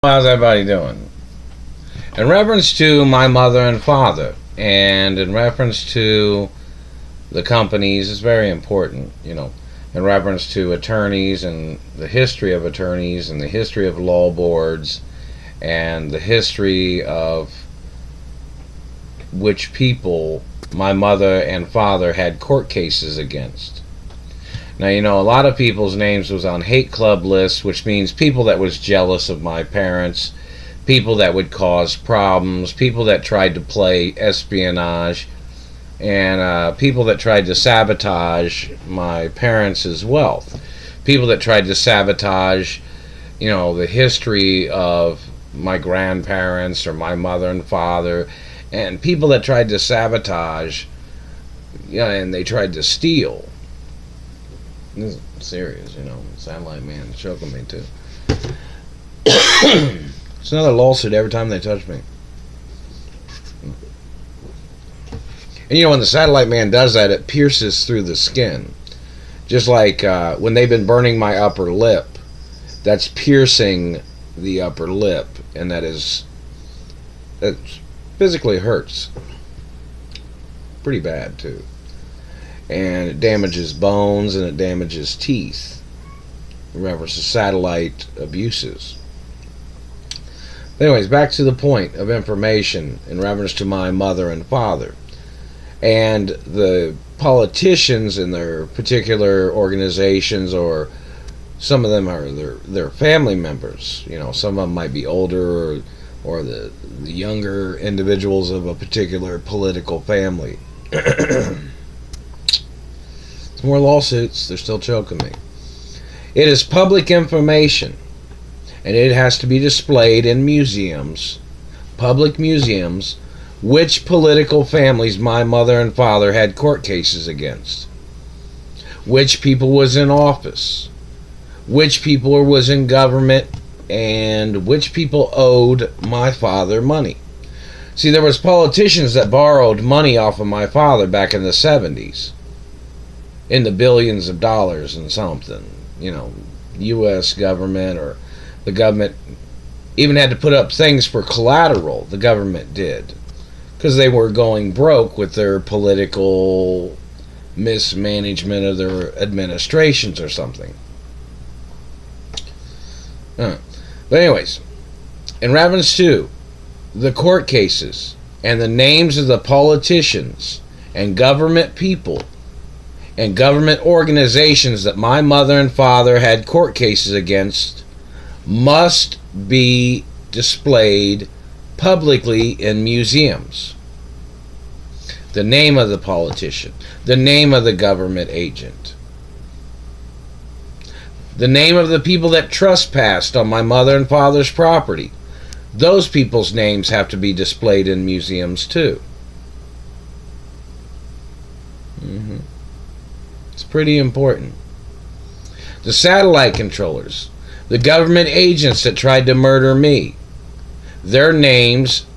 How's everybody doing? In reference to my mother and father, and in reference to the companies, it's very important, in reference to attorneys and the history of attorneys and the history of law boards and the history of which people my mother and father had court cases against. Now, a lot of people's names was on hate club lists, which means people that was jealous of my parents, people that would cause problems, people that tried to play espionage, and people that tried to sabotage my parents' wealth. People that tried to sabotage, the history of my grandparents or my mother and father, and people that tried to sabotage, and they tried to steal. This is serious, Satellite man choking me too. It's another lawsuit every time they touch me. And when the Satellite man does that, it pierces through the skin. Just like when they've been burning my upper lip, that's piercing the upper lip, and that physically hurts. Pretty bad too. And it damages bones and it damages teeth in reference to satellite abuses. But anyways, back to the point of information in reference to my mother and father. And the politicians in their particular organizations, or some of them are their family members. Some of them might be older, or the younger individuals of a particular political family. More lawsuits, they're still choking me. It is public information, and it has to be displayed in museums, public museums, which political families my mother and father had court cases against, which people was in office, which people was in government, and which people owed my father money. See, there was politicians that borrowed money off of my father back in the 70s. In the billions of dollars and something. U.S. government, or the government even had to put up things for collateral. The government did. Because they were going broke with their political mismanagement of their administrations or something. But anyways, in reference to the court cases and the names of the politicians and government people and government organizations that my mother and father had court cases against must be displayed publicly in museums. The name of the politician, the name of the government agent, the name of the people that trespassed on my mother and father's property. Those people's names have to be displayed in museums too. It's pretty important. The satellite controllers, the government agents that tried to murder me, their names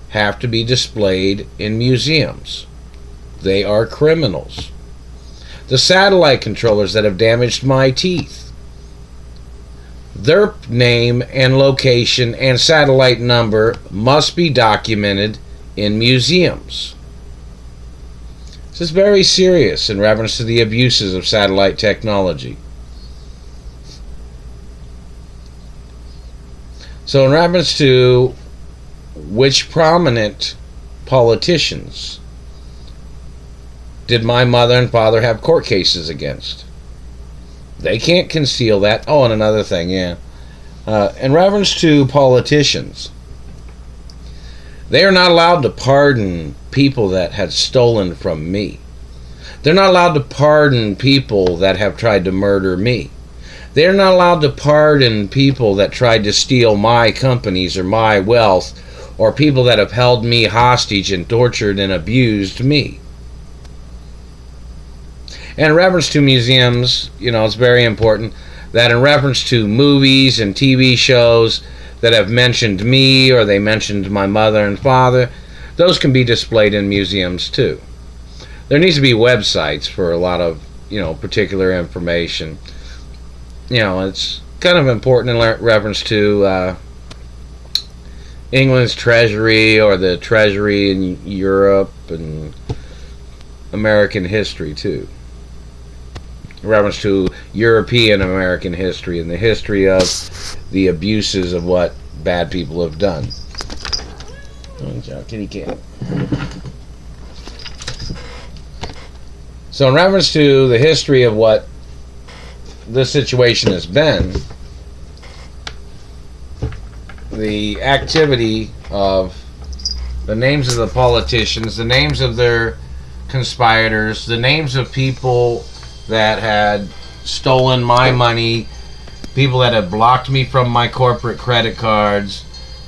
have to be displayed in museums. They are criminals. The satellite controllers that have damaged my teeth, their name and location and satellite number must be documented in museums. This is very serious in reference to the abuses of satellite technology. So in reference to which prominent politicians did my mother and father have court cases against? They can't conceal that. Oh, and another thing, in reference to politicians, they are not allowed to pardon people that had stolen from me. They're not allowed to pardon people that have tried to murder me. They're not allowed to pardon people that tried to steal my companies or my wealth, or people that have held me hostage and tortured and abused me. And in reference to museums, it's very important that in reference to movies and TV shows that have mentioned me, or they mentioned my mother and father, those can be displayed in museums too. There needs to be websites for a lot of, particular information. It's kind of important in reference to England's treasury or the treasury in Europe and American history too. In reference to European American history and the history of the abuses of what bad people have done. Kitty cat. So in reference to the history of what this situation has been, the activity of the names of the politicians, the names of their conspirators, the names of people that had stolen my money, people that have blocked me from my corporate credit cards,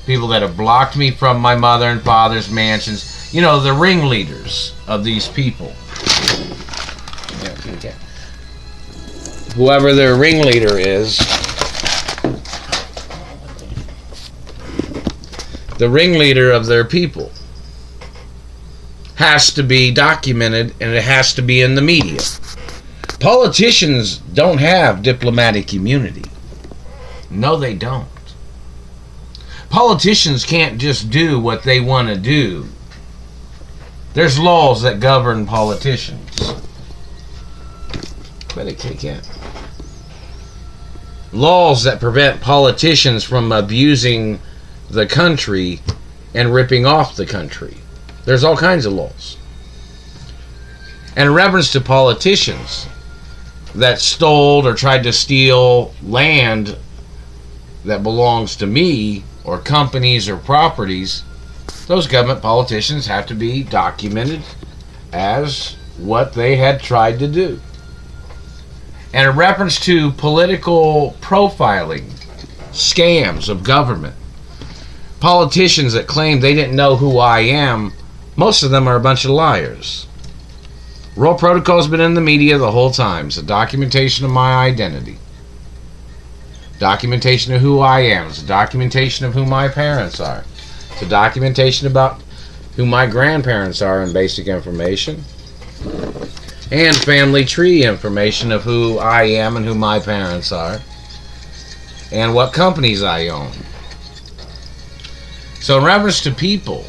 people that have blocked me from my mother and father's mansions, you know, the ringleaders of these people. Whoever their ringleader is, the ringleader of their people, has to be documented, and it has to be in the media. Politicians don't have diplomatic immunity. No, they don't. Politicians can't just do what they want to do. There's laws that govern politicians. Quit it, Kitty Cat. Laws that prevent politicians from abusing the country and ripping off the country. There's all kinds of laws. And in reference to politicians that stole or tried to steal land that belongs to me, or companies or properties, those government politicians have to be documented as what they had tried to do. And in reference to political profiling, scams of government, politicians that claim they didn't know who I am, most of them are a bunch of liars. Royal Protocol's been in the media the whole time. It's a documentation of my identity. Documentation of who I am. It's a documentation of who my parents are. It's a documentation about who my grandparents are in basic information. And family tree information of who I am and who my parents are. And what companies I own. So in reference to people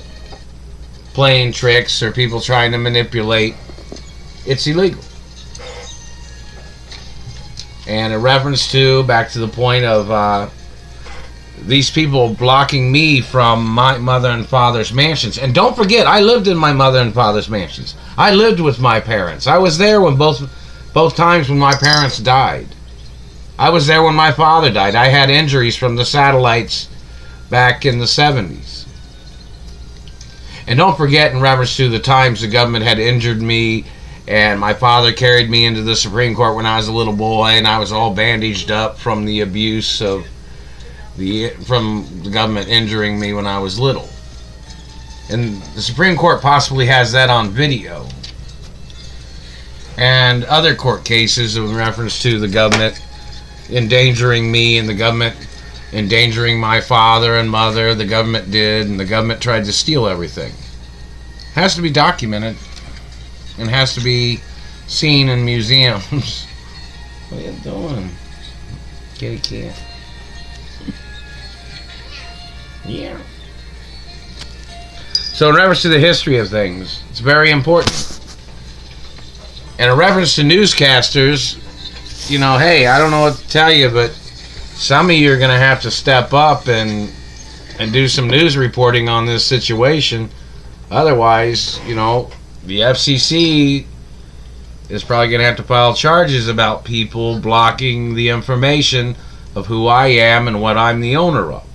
playing tricks or people trying to manipulate, it's illegal. And in reference to, back to the point of these people blocking me from my mother and father's mansions. And don't forget, I lived in my mother and father's mansions. I lived with my parents. I was there when both times when my parents died. I was there when my father died. I had injuries from the satellites back in the 70s. And don't forget, in reference to the times the government had injured me, and my father carried me into the Supreme Court when I was a little boy, and I was all bandaged up from the abuse of from the government injuring me when I was little. And the Supreme Court possibly has that on video. And other court cases in reference to the government endangering me and the government endangering my father and mother. The government did, and the government tried to steal everything. Has to be documented and has to be seen in museums. What are you doing? Kitty cat. Yeah. So in reference to the history of things, it's very important. And in reference to newscasters, you know, hey, I don't know what to tell you, but some of you are going to have to step up and do some news reporting on this situation. Otherwise, you know, the FCC is probably going to have to file charges about people blocking the information of who I am and what I'm the owner of.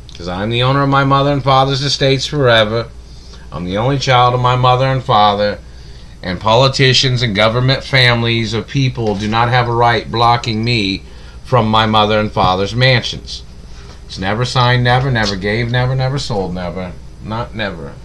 Because I'm the owner of my mother and father's estates forever. I'm the only child of my mother and father. And politicians and government families of people do not have a right blocking me from my mother and father's mansions. It's never signed, never, never gave, never, never sold, never. Not never.